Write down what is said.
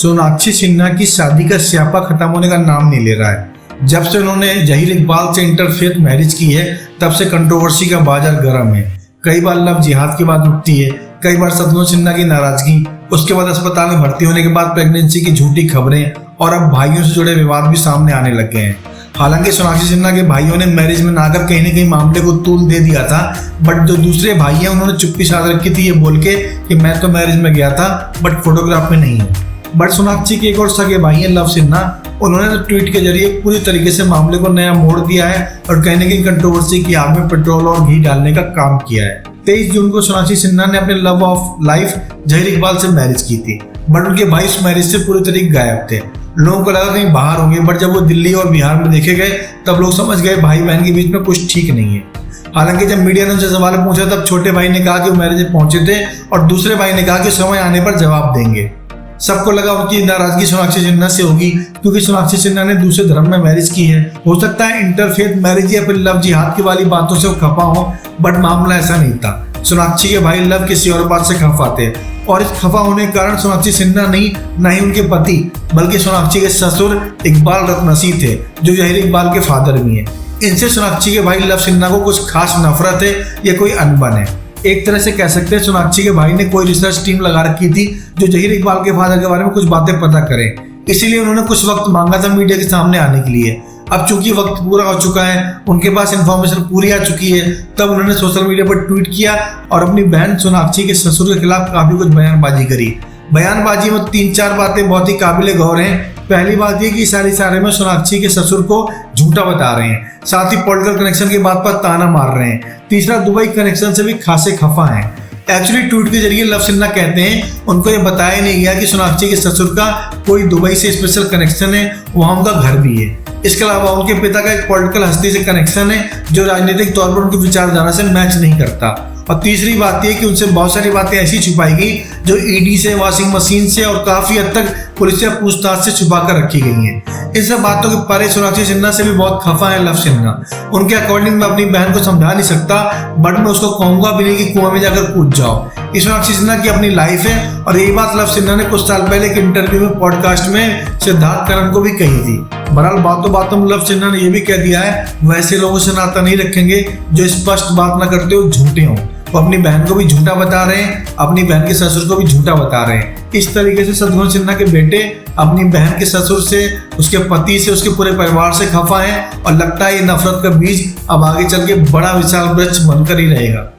सोनाक्षी सिन्हा की शादी का स्यापा खत्म होने का नाम नहीं ले रहा है। जब से उन्होंने जहीर इकबाल से इंटरफेथ मैरिज की है तब से कंट्रोवर्सी का बाजार गर्म है। कई बार लव जिहाद की बात उठती है, कई बार सदगुण सिन्हा की नाराजगी, उसके बाद अस्पताल में भर्ती होने के बाद प्रेगनेंसी की झूठी खबरें और अब भाइयों से जुड़े विवाद भी सामने आने लग गए हैं। हालांकि सोनाक्षी सिन्हा के भाइयों ने मैरिज में ना कर कहीं ना कहीं मामले को तूल दे दिया था, बट जो दूसरे भाई हैं उन्होंने चुप्पी साध रखी थी ये बोल के कि मैं तो मैरिज में गया था बट फोटोग्राफ में नहीं हूँ। बट सोनाक्षी के एक और सगे भाई हैं लव सिन्हा, उन्होंने तो ट्वीट के जरिए पूरी तरीके से मामले को नया मोड़ दिया है और कहीं ना कहीं कंट्रोवर्सी की आग में पेट्रोल और घी डालने का काम किया है। 23 जून को सोनाक्षी सिन्हा ने अपने love of life Zaheer Iqbal से मैरिज की थी, बट उनके भाई इस मैरिज से पूरी तरीके गायब थे। लोगों को लगा कहीं बाहर होंगे, बट जब वो दिल्ली और बिहार में देखे गए तब लोग समझ गए भाई बहन के बीच में कुछ ठीक नहीं है। हालांकि जब मीडिया ने उनसे सवाल पूछा तब छोटे भाई ने कहा कि वो मैरिज में पहुंचे थे और दूसरे भाई ने कहा कि समय आने पर जवाब देंगे। सबको लगा उनकी नाराजगी सोनाक्षी सिन्हा से होगी क्योंकि सोनाक्षी सिन्हा ने दूसरे धर्म में मैरिज की है। हो सकता है इंटरफेथ मैरिज या फिर लव जिहाद की वाली बातों से वो खफा हो, बट मामला ऐसा नहीं था। सोनाक्षी के भाई लव किसी और बात से खफा थे और इस खफा होने के कारण सोनाक्षी सिन्हा नहीं, ना ही उनके पति बल्कि सोनाक्षी के ससुर इकबाल रत्नसी थे जो जहीर इकबाल के फादर भी हैं। इनसे सोनाक्षी के भाई लव सिन्हा को कुछ खास नफरत है या कोई अनबन है। एक तरह से कह सकते हैं सोनाक्षी के भाई ने कोई रिसर्च टीम लगा रखी थी जो जहीर इकबाल के फादर के बारे में कुछ बातें पता करे, इसीलिए उन्होंने कुछ वक्त मांगा था मीडिया के सामने आने के लिए। अब चूंकि वक्त पूरा हो चुका है, उनके पास इंफॉर्मेशन पूरी आ चुकी है, तब उन्होंने सोशल मीडिया पर ट्वीट किया और अपनी बहन सोनाक्षी के ससुर के खिलाफ काफी कुछ बयानबाजी करी। बयानबाजी में 3-4 बातें बहुत ही काबिले गौर हैं। पहली बात ये कि सारे में सोनाक्षी के ससुर को झूठा बता रहे हैं, साथ ही पॉलिटिकल कनेक्शन की बात पर ताना मार रहे हैं। तीसरा, दुबई कनेक्शन से भी खासे खफा हैं। एक्चुअली ट्वीट के जरिए लव सिन्हा कहते हैं उनको ये बताया नहीं गया कि सोनाक्षी के ससुर का कोई दुबई से स्पेशल कनेक्शन है, वहां उनका घर भी है। इसके अलावा उनके पिता का एक पॉलिटिकल हस्ती से कनेक्शन है जो राजनीतिक तौर पर उनकी विचारधारा से मैच नहीं करता। और तीसरी बात यह कि उनसे बहुत सारी बातें ऐसी छुपाई गई जो ईडी से, वॉशिंग मशीन से और काफी हद तक पुलिस से पूछताछ से छुपा कर रखी गई हैं। इन सब बातों के परे सोनाक्षी सिन्हा से भी बहुत खफा है लव सिन्हा। उनके अकॉर्डिंग मैं अपनी बहन को समझा नहीं सकता, बट मैं उसको कहूंगा भी नहीं कि कुआं में जाकर कूद जाओ। ये सोनाक्षी सिन्हा की अपनी लाइफ है और यही बात लव सिन्हा ने कुछ साल पहले एक इंटरव्यू में पॉडकास्ट में सिद्धार्थ करन को भी कही थी। बहरहाल बातों में लव सिन्हा ने यह भी कह दिया है वैसे लोगों से नाता नहीं रखेंगे जो स्पष्ट बात ना करते हो झूठे हो। वो अपनी बहन को भी झूठा बता रहे हैं, अपनी बहन के ससुर को भी झूठा बता रहे हैं। इस तरीके से सदगुण सिन्हा के बेटे अपनी बहन के ससुर से, उसके पति से, उसके पूरे परिवार से खफा है और लगता है ये नफरत का बीज अब आगे चल के बड़ा विशाल वृक्ष बनकर ही रहेगा।